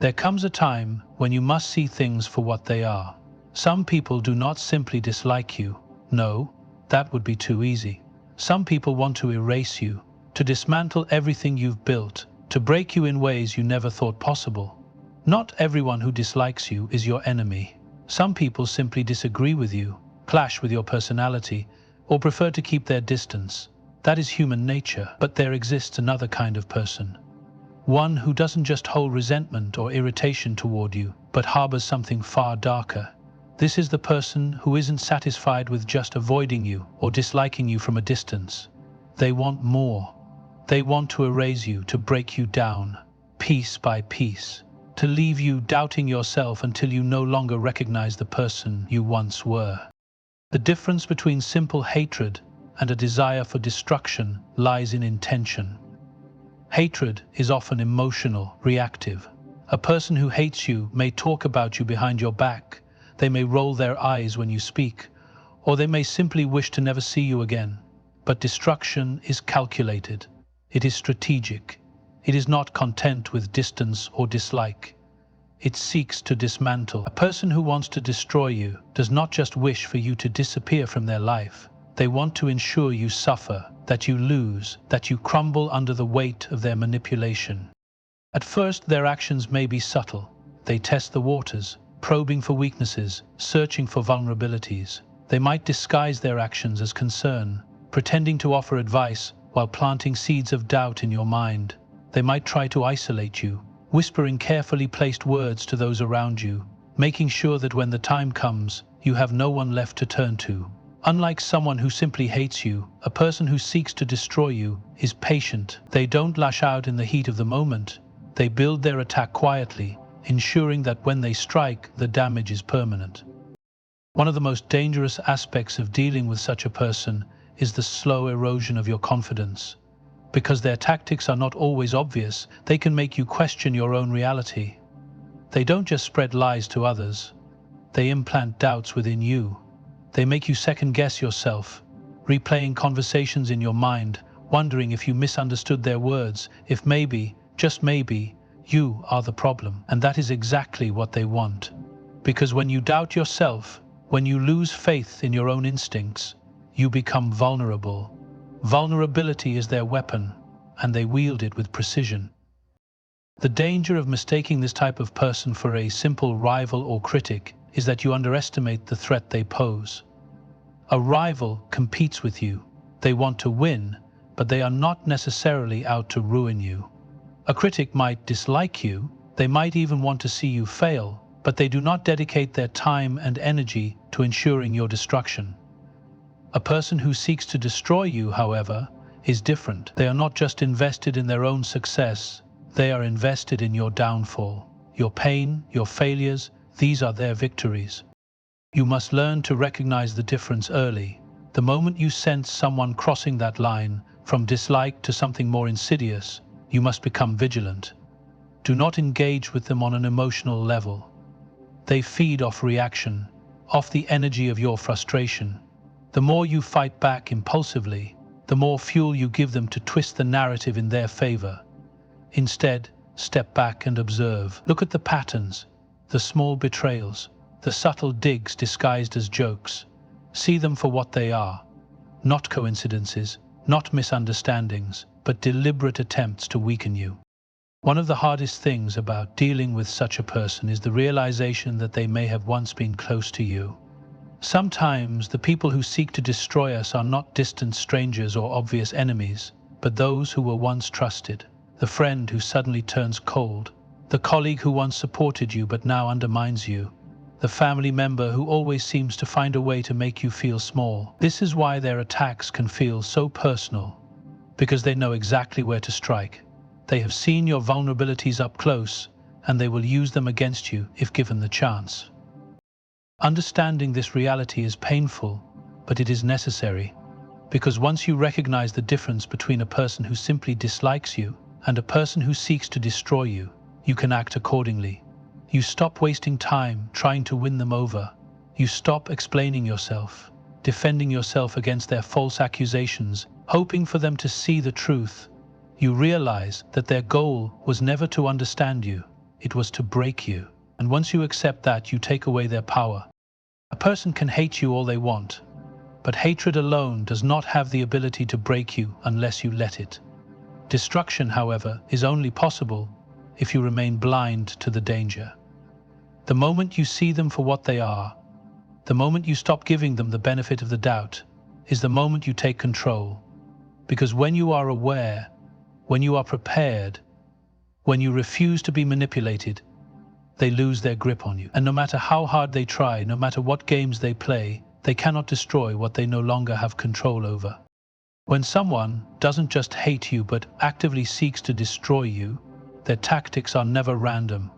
There comes a time when you must see things for what they are. Some people do not simply dislike you. No, that would be too easy. Some people want to erase you, to dismantle everything you've built, to break you in ways you never thought possible. Not everyone who dislikes you is your enemy. Some people simply disagree with you, clash with your personality, or prefer to keep their distance. That is human nature, but there exists another kind of person. One who doesn't just hold resentment or irritation toward you, but harbors something far darker. This is the person who isn't satisfied with just avoiding you or disliking you from a distance. They want more. They want to erase you, to break you down, piece by piece, to leave you doubting yourself until you no longer recognize the person you once were. The difference between simple hatred and a desire for destruction lies in intention. Hatred is often emotional, reactive. A person who hates you may talk about you behind your back, they may roll their eyes when you speak, or they may simply wish to never see you again. But destruction is calculated. It is strategic. It is not content with distance or dislike. It seeks to dismantle. A person who wants to destroy you does not just wish for you to disappear from their life. They want to ensure you suffer, that you lose, that you crumble under the weight of their manipulation. At first, their actions may be subtle. They test the waters, probing for weaknesses, searching for vulnerabilities. They might disguise their actions as concern, pretending to offer advice while planting seeds of doubt in your mind. They might try to isolate you, whispering carefully placed words to those around you, making sure that when the time comes, you have no one left to turn to. Unlike someone who simply hates you, a person who seeks to destroy you is patient. They don't lash out in the heat of the moment. They build their attack quietly, ensuring that when they strike, the damage is permanent. One of the most dangerous aspects of dealing with such a person is the slow erosion of your confidence. Because their tactics are not always obvious, they can make you question your own reality. They don't just spread lies to others. They implant doubts within you. They make you second-guess yourself, replaying conversations in your mind, wondering if you misunderstood their words, if maybe, just maybe, you are the problem. And that is exactly what they want. Because when you doubt yourself, when you lose faith in your own instincts, you become vulnerable. Vulnerability is their weapon, and they wield it with precision. The danger of mistaking this type of person for a simple rival or critic is that you underestimate the threat they pose. A rival competes with you. They want to win, but they are not necessarily out to ruin you. A critic might dislike you, they might even want to see you fail, but they do not dedicate their time and energy to ensuring your destruction. A person who seeks to destroy you, however, is different. They are not just invested in their own success, they are invested in your downfall. Your pain, your failures, these are their victories. You must learn to recognize the difference early. The moment you sense someone crossing that line, from dislike to something more insidious, you must become vigilant. Do not engage with them on an emotional level. They feed off reaction, off the energy of your frustration. The more you fight back impulsively, the more fuel you give them to twist the narrative in their favor. Instead, step back and observe. Look at the patterns, the small betrayals, the subtle digs disguised as jokes. See them for what they are. Not coincidences, not misunderstandings, but deliberate attempts to weaken you. One of the hardest things about dealing with such a person is the realization that they may have once been close to you. Sometimes the people who seek to destroy us are not distant strangers or obvious enemies, but those who were once trusted. The friend who suddenly turns cold, the colleague who once supported you but now undermines you, the family member who always seems to find a way to make you feel small. This is why their attacks can feel so personal, because they know exactly where to strike. They have seen your vulnerabilities up close, and they will use them against you if given the chance. Understanding this reality is painful, but it is necessary, because once you recognize the difference between a person who simply dislikes you and a person who seeks to destroy you, you can act accordingly. You stop wasting time trying to win them over. You stop explaining yourself, defending yourself against their false accusations, hoping for them to see the truth. You realize that their goal was never to understand you. it was to break you. And once you accept that, you take away their power. A person can hate you all they want, but hatred alone does not have the ability to break you unless you let it. Destruction, however, is only possible if you remain blind to the danger. The moment you see them for what they are, the moment you stop giving them the benefit of the doubt, is the moment you take control. Because when you are aware, when you are prepared, when you refuse to be manipulated, they lose their grip on you. And no matter how hard they try, no matter what games they play, they cannot destroy what they no longer have control over. When someone doesn't just hate you but actively seeks to destroy you, their tactics are never random.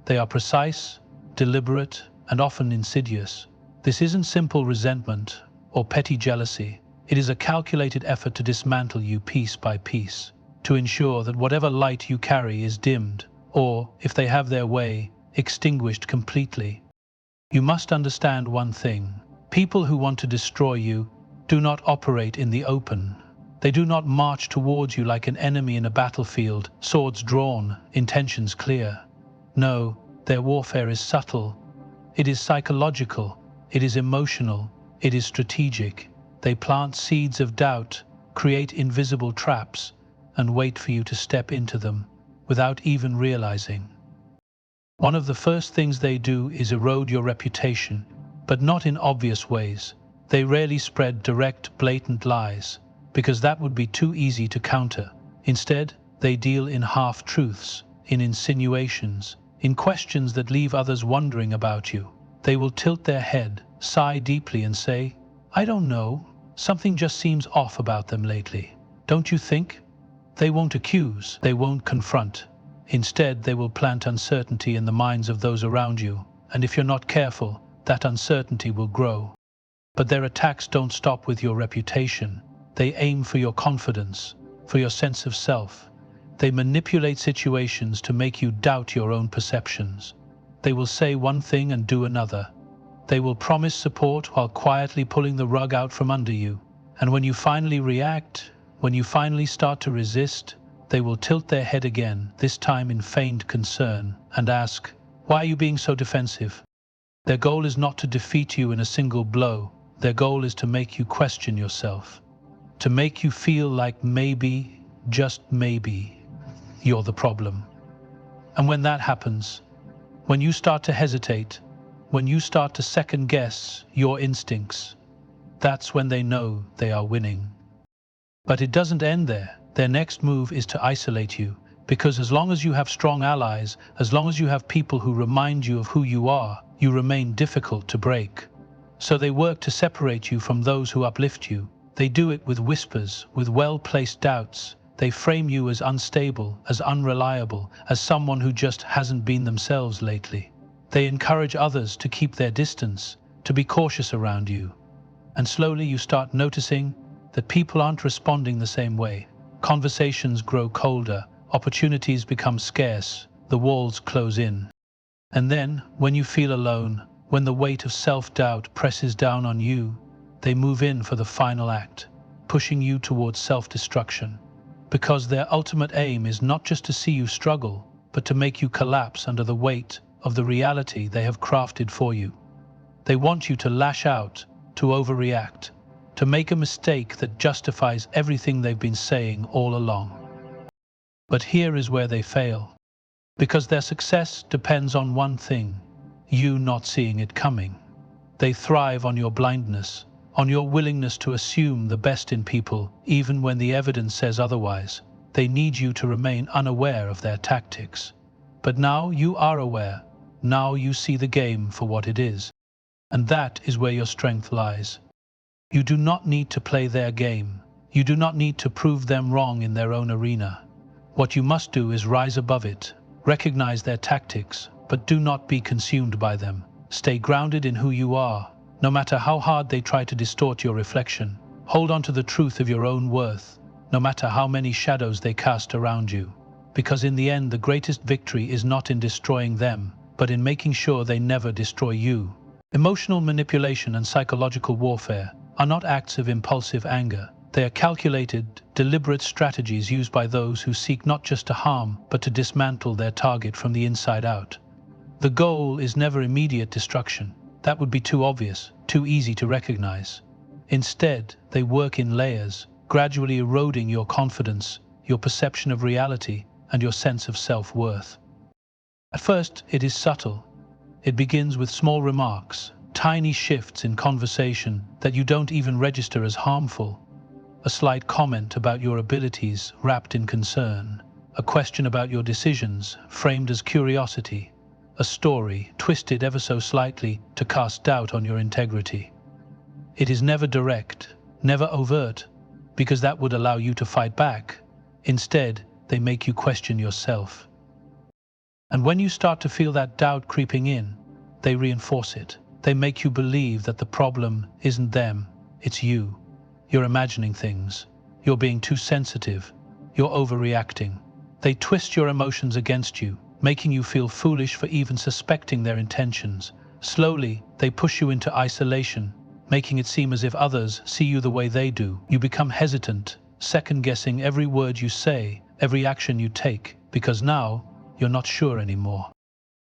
They are precise, deliberate, and often insidious. This isn't simple resentment or petty jealousy. It is a calculated effort to dismantle you piece by piece, to ensure that whatever light you carry is dimmed, or, if they have their way, extinguished completely. You must understand one thing. People who want to destroy you do not operate in the open. They do not march towards you like an enemy in a battlefield, swords drawn, intentions clear. No, their warfare is subtle. It is psychological. It is emotional. It is strategic. They plant seeds of doubt, create invisible traps, and wait for you to step into them without even realizing. One of the first things they do is erode your reputation, but not in obvious ways. They rarely spread direct, blatant lies, because that would be too easy to counter. Instead, they deal in half-truths, in insinuations, in questions that leave others wondering about you. They will tilt their head, sigh deeply and say, "I don't know, something just seems off about them lately. Don't you think?" They won't accuse, they won't confront. Instead, they will plant uncertainty in the minds of those around you, and if you're not careful, that uncertainty will grow. But their attacks don't stop with your reputation. They aim for your confidence, for your sense of self. They manipulate situations to make you doubt your own perceptions. They will say one thing and do another. They will promise support while quietly pulling the rug out from under you. And when you finally react, when you finally start to resist, they will tilt their head again, this time in feigned concern, and ask, "Why are you being so defensive?" Their goal is not to defeat you in a single blow. Their goal is to make you question yourself, to make you feel like maybe, just maybe, you're the problem. And when that happens, when you start to hesitate, when you start to second-guess your instincts, that's when they know they are winning. But it doesn't end there. Their next move is to isolate you, because as long as you have strong allies, as long as you have people who remind you of who you are, you remain difficult to break. So they work to separate you from those who uplift you. They do it with whispers, with well-placed doubts. They frame you as unstable, as unreliable, as someone who just hasn't been themselves lately. They encourage others to keep their distance, to be cautious around you. And slowly you start noticing that people aren't responding the same way. Conversations grow colder, opportunities become scarce, the walls close in. And then, when you feel alone, when the weight of self-doubt presses down on you, they move in for the final act, pushing you towards self-destruction. Because their ultimate aim is not just to see you struggle, but to make you collapse under the weight of the reality they have crafted for you. They want you to lash out, to overreact, to make a mistake that justifies everything they've been saying all along. But here is where they fail. Because their success depends on one thing: you not seeing it coming. They thrive on your blindness, on your willingness to assume the best in people, even when the evidence says otherwise. They need you to remain unaware of their tactics. But now you are aware. Now you see the game for what it is. And that is where your strength lies. You do not need to play their game. You do not need to prove them wrong in their own arena. What you must do is rise above it. Recognize their tactics, but do not be consumed by them. Stay grounded in who you are, no matter how hard they try to distort your reflection. Hold on to the truth of your own worth, no matter how many shadows they cast around you. Because in the end, the greatest victory is not in destroying them, but in making sure they never destroy you. Emotional manipulation and psychological warfare are not acts of impulsive anger. They are calculated, deliberate strategies used by those who seek not just to harm, but to dismantle their target from the inside out. The goal is never immediate destruction. That would be too obvious, too easy to recognize. Instead, they work in layers, gradually eroding your confidence, your perception of reality, and your sense of self-worth. At first, it is subtle. It begins with small remarks, tiny shifts in conversation that you don't even register as harmful. A slight comment about your abilities wrapped in concern, a question about your decisions framed as curiosity, a story twisted ever so slightly to cast doubt on your integrity. It is never direct, never overt, because that would allow you to fight back. Instead, they make you question yourself. And when you start to feel that doubt creeping in, they reinforce it. They make you believe that the problem isn't them, it's you. You're imagining things. You're being too sensitive. You're overreacting. They twist your emotions against you, making you feel foolish for even suspecting their intentions. Slowly, they push you into isolation, making it seem as if others see you the way they do. You become hesitant, second-guessing every word you say, every action you take, because now you're not sure anymore.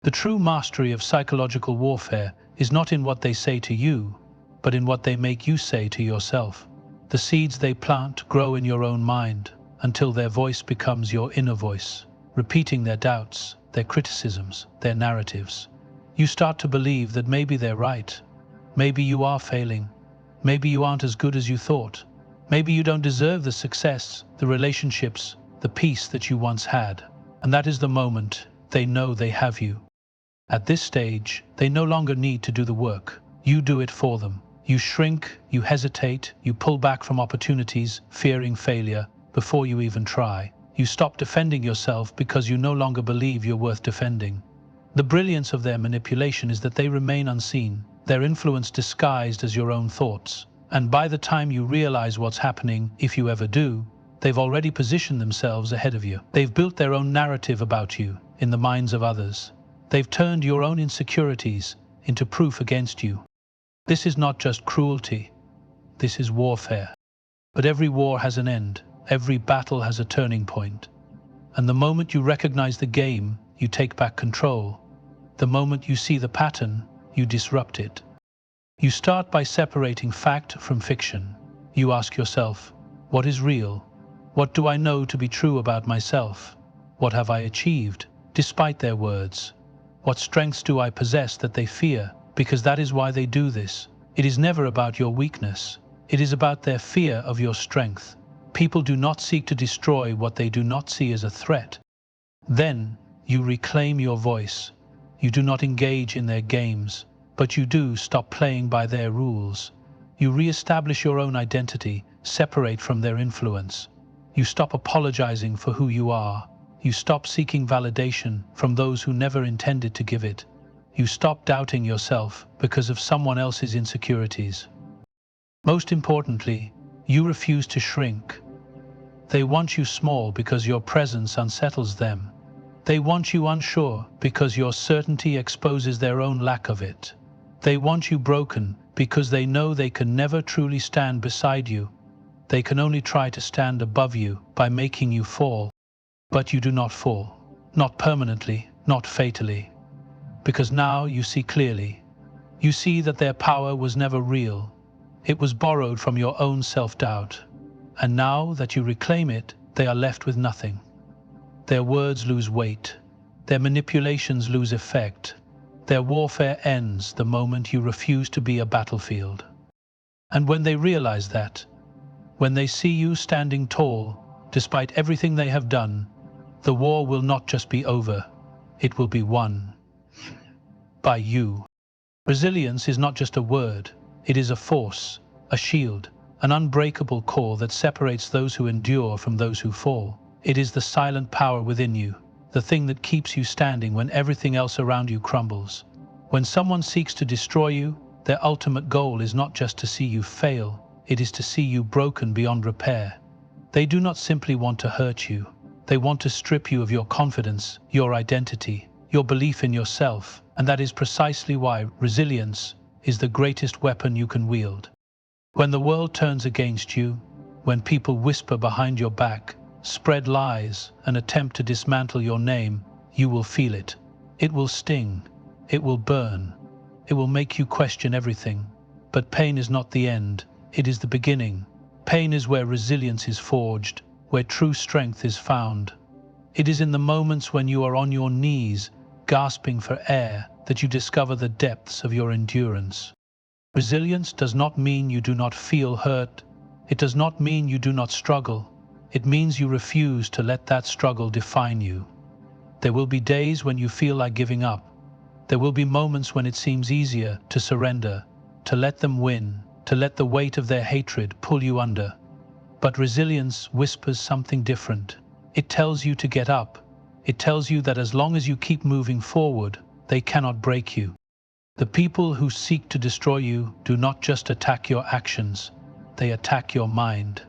The true mastery of psychological warfare is not in what they say to you, but in what they make you say to yourself. The seeds they plant grow in your own mind until their voice becomes your inner voice, repeating their doubts, their criticisms, their narratives. You start to believe that maybe they're right. Maybe you are failing. Maybe you aren't as good as you thought. Maybe you don't deserve the success, the relationships, the peace that you once had. And that is the moment they know they have you. At this stage, they no longer need to do the work. You do it for them. You shrink, you hesitate, you pull back from opportunities, fearing failure, before you even try. You stop defending yourself because you no longer believe you're worth defending. The brilliance of their manipulation is that they remain unseen, their influence disguised as your own thoughts. And by the time you realize what's happening, if you ever do, they've already positioned themselves ahead of you. They've built their own narrative about you in the minds of others. They've turned your own insecurities into proof against you. This is not just cruelty, this is warfare. But every war has an end, every battle has a turning point. And the moment you recognize the game, you take back control. The moment you see the pattern, you disrupt it. You start by separating fact from fiction. You ask yourself, what is real? What do I know to be true about myself? What have I achieved, despite their words? What strengths do I possess that they fear? Because that is why they do this. It is never about your weakness. It is about their fear of your strength. People do not seek to destroy what they do not see as a threat. Then you reclaim your voice. You do not engage in their games, but you do stop playing by their rules. You re-establish your own identity, separate from their influence. You stop apologizing for who you are. You stop seeking validation from those who never intended to give it. You stop doubting yourself because of someone else's insecurities. Most importantly, you refuse to shrink. They want you small because your presence unsettles them. They want you unsure because your certainty exposes their own lack of it. They want you broken because they know they can never truly stand beside you. They can only try to stand above you by making you fall. But you do not fall. Not permanently, not fatally. Because now you see clearly. You see that their power was never real. It was borrowed from your own self-doubt. And now that you reclaim it, they are left with nothing. Their words lose weight. Their manipulations lose effect. Their warfare ends the moment you refuse to be a battlefield. And when they realize that, when they see you standing tall, despite everything they have done, the war will not just be over, it will be won. By you. Resilience is not just a word, it is a force, a shield, an unbreakable core that separates those who endure from those who fall. It is the silent power within you, the thing that keeps you standing when everything else around you crumbles. When someone seeks to destroy you, their ultimate goal is not just to see you fail, it is to see you broken beyond repair. They do not simply want to hurt you. They want to strip you of your confidence, your identity, your belief in yourself, and that is precisely why resilience is the greatest weapon you can wield. When the world turns against you, when people whisper behind your back, spread lies, and attempt to dismantle your name, you will feel it. It will sting. It will burn. It will make you question everything. But pain is not the end. It is the beginning. Pain is where resilience is forged, where true strength is found. It is in the moments when you are on your knees, gasping for air, that you discover the depths of your endurance. Resilience does not mean you do not feel hurt. It does not mean you do not struggle. It means you refuse to let that struggle define you. There will be days when you feel like giving up. There will be moments when it seems easier to surrender, to let them win, to let the weight of their hatred pull you under. But resilience whispers something different. It tells you to get up. It tells you that as long as you keep moving forward, they cannot break you. The people who seek to destroy you do not just attack your actions, they attack your mind.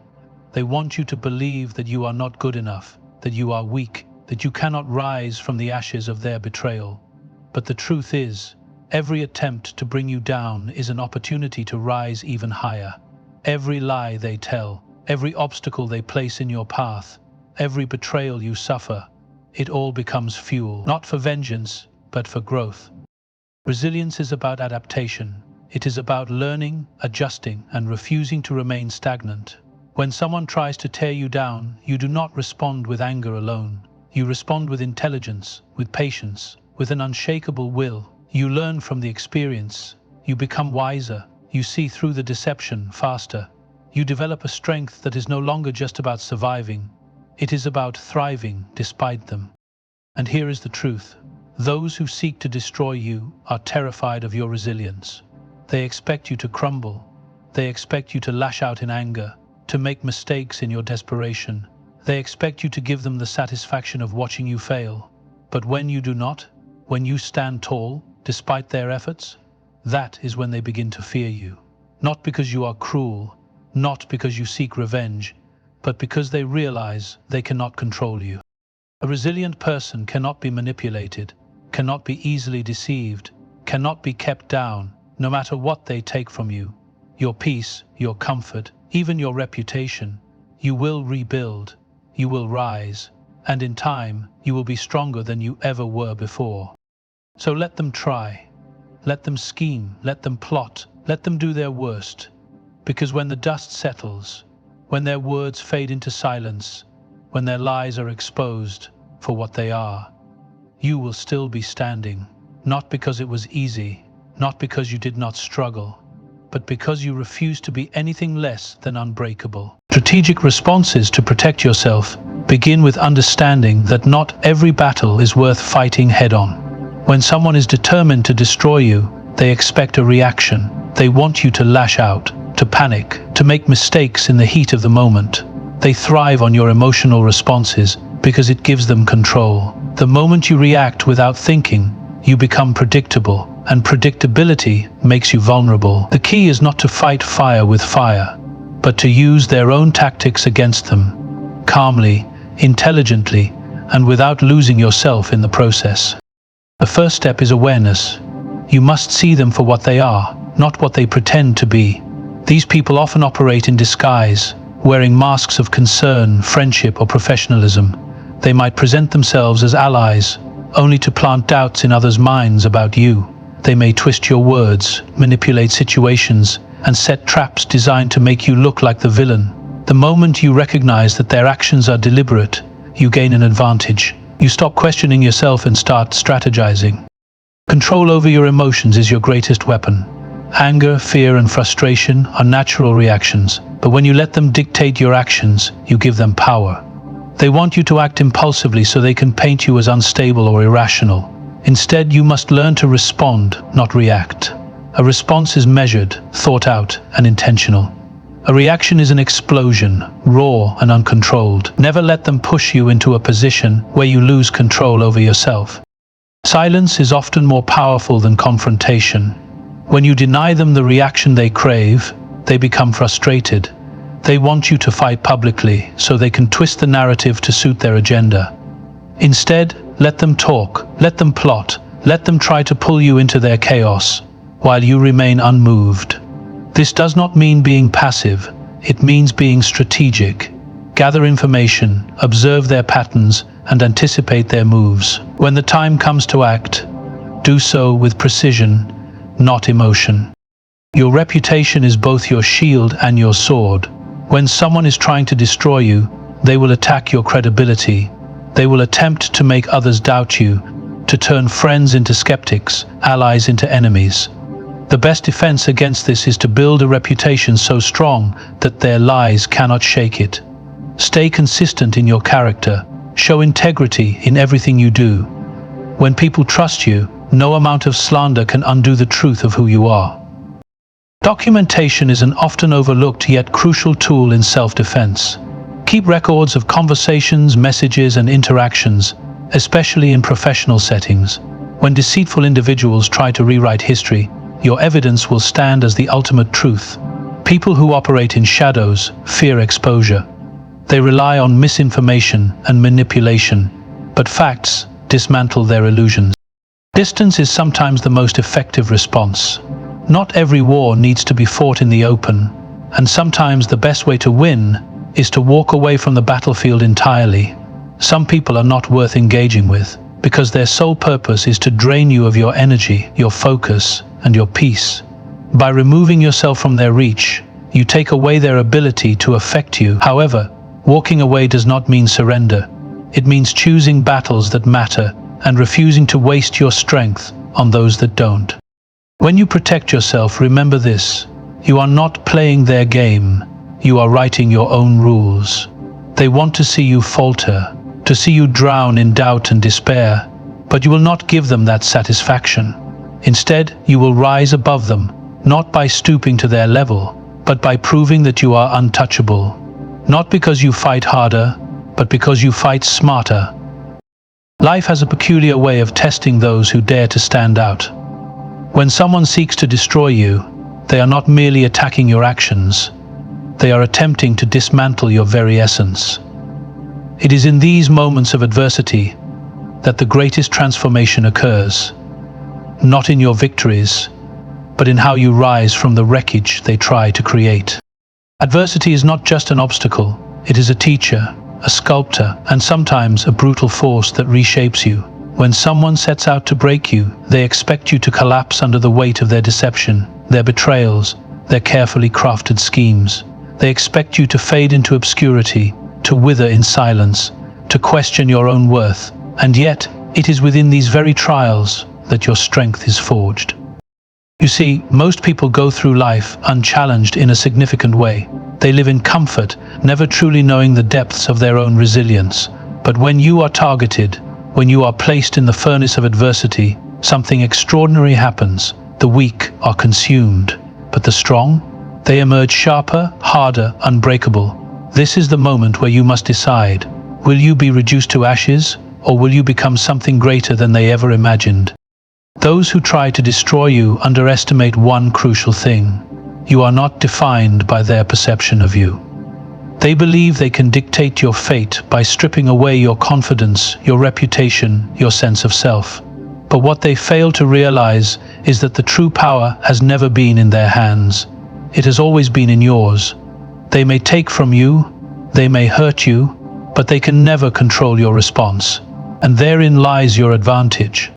They want you to believe that you are not good enough, that you are weak, that you cannot rise from the ashes of their betrayal. But the truth is, every attempt to bring you down is an opportunity to rise even higher. Every lie they tell, every obstacle they place in your path, every betrayal you suffer, it all becomes fuel, not for vengeance, but for growth. Resilience is about adaptation. It is about learning, adjusting, and refusing to remain stagnant. When someone tries to tear you down, you do not respond with anger alone. You respond with intelligence, with patience, with an unshakable will. You learn from the experience. You become wiser. You see through the deception faster. You develop a strength that is no longer just about surviving. It is about thriving despite them. And here is the truth. Those who seek to destroy you are terrified of your resilience. They expect you to crumble. They expect you to lash out in anger, to make mistakes in your desperation. They expect you to give them the satisfaction of watching you fail. But when you do not, when you stand tall, despite their efforts, that is when they begin to fear you. Not because you are cruel, not because you seek revenge, but because they realize they cannot control you. A resilient person cannot be manipulated, cannot be easily deceived, cannot be kept down, no matter what they take from you. Your peace, your comfort, even your reputation, you will rebuild, you will rise, and in time, you will be stronger than you ever were before. So let them try, let them scheme, let them plot, let them do their worst. Because when the dust settles, when their words fade into silence, when their lies are exposed for what they are, you will still be standing, not because it was easy, not because you did not struggle, but because you refuse to be anything less than unbreakable. Strategic responses to protect yourself begin with understanding that not every battle is worth fighting head-on. When someone is determined to destroy you, they expect a reaction. They want you to lash out, to panic, to make mistakes in the heat of the moment. They thrive on your emotional responses because it gives them control. The moment you react without thinking, you become predictable, and predictability makes you vulnerable. The key is not to fight fire with fire, but to use their own tactics against them, calmly, intelligently, and without losing yourself in the process. The first step is awareness. You must see them for what they are, not what they pretend to be. These people often operate in disguise, wearing masks of concern, friendship, or professionalism. They might present themselves as allies, only to plant doubts in others' minds about you. They may twist your words, manipulate situations, and set traps designed to make you look like the villain. The moment you recognize that their actions are deliberate, you gain an advantage. You stop questioning yourself and start strategizing. Control over your emotions is your greatest weapon. Anger, fear, and frustration are natural reactions, but when you let them dictate your actions, you give them power. They want you to act impulsively so they can paint you as unstable or irrational. Instead, you must learn to respond, not react. A response is measured, thought out, and intentional. A reaction is an explosion, raw and uncontrolled. Never let them push you into a position where you lose control over yourself. Silence is often more powerful than confrontation. When you deny them the reaction they crave, they become frustrated. They want you to fight publicly so they can twist the narrative to suit their agenda. Instead, let them talk, let them plot, let them try to pull you into their chaos, while you remain unmoved. This does not mean being passive. It means being strategic. Gather information, observe their patterns, and anticipate their moves. When the time comes to act, do so with precision, not emotion. Your reputation is both your shield and your sword. When someone is trying to destroy you, they will attack your credibility. They will attempt to make others doubt you, to turn friends into skeptics, allies into enemies. The best defense against this is to build a reputation so strong that their lies cannot shake it. Stay consistent in your character. Show integrity in everything you do. When people trust you, no amount of slander can undo the truth of who you are. Documentation is an often overlooked yet crucial tool in self-defense. Keep records of conversations, messages, and interactions, especially in professional settings. When deceitful individuals try to rewrite history, your evidence will stand as the ultimate truth. People who operate in shadows fear exposure. They rely on misinformation and manipulation, but facts dismantle their illusions. Distance is sometimes the most effective response. Not every war needs to be fought in the open, and sometimes the best way to win is to walk away from the battlefield entirely. Some people are not worth engaging with, because their sole purpose is to drain you of your energy, your focus, and your peace. By removing yourself from their reach, you take away their ability to affect you. However, walking away does not mean surrender. It means choosing battles that matter and refusing to waste your strength on those that don't. When you protect yourself, remember this: you are not playing their game, you are writing your own rules. They want to see you falter, to see you drown in doubt and despair, but you will not give them that satisfaction. Instead, you will rise above them, not by stooping to their level, but by proving that you are untouchable. Not because you fight harder, but because you fight smarter. Life has a peculiar way of testing those who dare to stand out. When someone seeks to destroy you, they are not merely attacking your actions, they are attempting to dismantle your very essence. It is in these moments of adversity that the greatest transformation occurs, not in your victories, but in how you rise from the wreckage they try to create. Adversity is not just an obstacle, it is a teacher, a sculptor, and sometimes a brutal force that reshapes you. When someone sets out to break you, they expect you to collapse under the weight of their deception, their betrayals, their carefully crafted schemes. They expect you to fade into obscurity, to wither in silence, to question your own worth. And yet, it is within these very trials that your strength is forged. You see, most people go through life unchallenged in a significant way. They live in comfort, never truly knowing the depths of their own resilience. But when you are targeted, when you are placed in the furnace of adversity, something extraordinary happens. The weak are consumed, but the strong, they emerge sharper, harder, unbreakable. This is the moment where you must decide: will you be reduced to ashes, or will you become something greater than they ever imagined? Those who try to destroy you underestimate one crucial thing: you are not defined by their perception of you. They believe they can dictate your fate by stripping away your confidence, your reputation, your sense of self. But what they fail to realize is that the true power has never been in their hands. It has always been in yours. They may take from you, they may hurt you, but they can never control your response. And therein lies your advantage.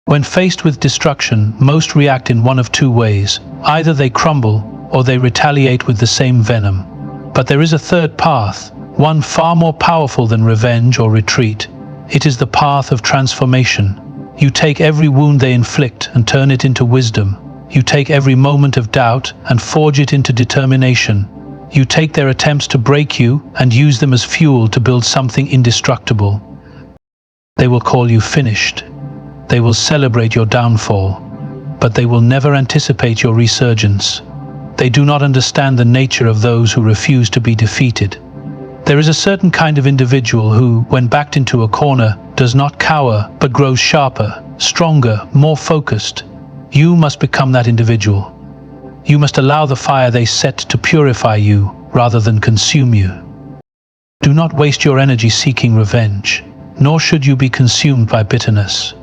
When faced with destruction, most react in one of two ways. Either they crumble, or they retaliate with the same venom. But there is a third path, one far more powerful than revenge or retreat. It is the path of transformation. You take every wound they inflict and turn it into wisdom. You take every moment of doubt and forge it into determination. You take their attempts to break you and use them as fuel to build something indestructible. They will call you finished. They will celebrate your downfall, but they will never anticipate your resurgence. They do not understand the nature of those who refuse to be defeated. There is a certain kind of individual who, when backed into a corner, does not cower, but grows sharper, stronger, more focused. You must become that individual. You must allow the fire they set to purify you, rather than consume you. Do not waste your energy seeking revenge, nor should you be consumed by bitterness.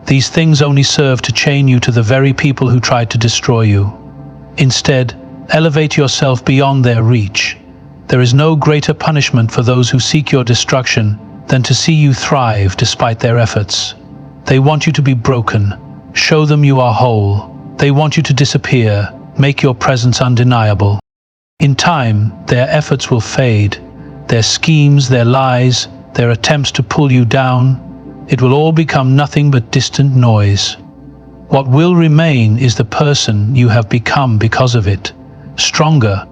These things only serve to chain you to the very people who tried to destroy you. Instead, elevate yourself beyond their reach. There is no greater punishment for those who seek your destruction than to see you thrive despite their efforts. They want you to be broken. Show them you are whole. They want you to disappear. Make your presence undeniable. In time, their efforts will fade. Their schemes, their lies, their attempts to pull you down, it will all become nothing but distant noise. What will remain is the person you have become because of it. Stronger,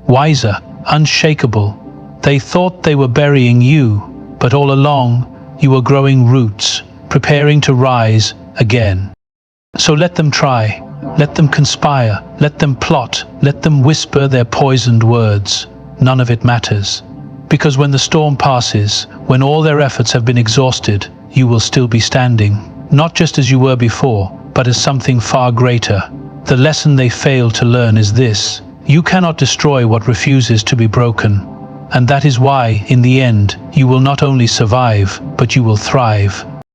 wiser, unshakable. They thought they were burying you, but all along, you were growing roots, preparing to rise again. So let them try. Let them conspire. Let them plot. Let them whisper their poisoned words. None of it matters. Because when the storm passes, when all their efforts have been exhausted, you will still be standing, not just as you were before, but as something far greater. The lesson they failed to learn is this: you cannot destroy what refuses to be broken. And that is why, in the end, you will not only survive, but you will thrive.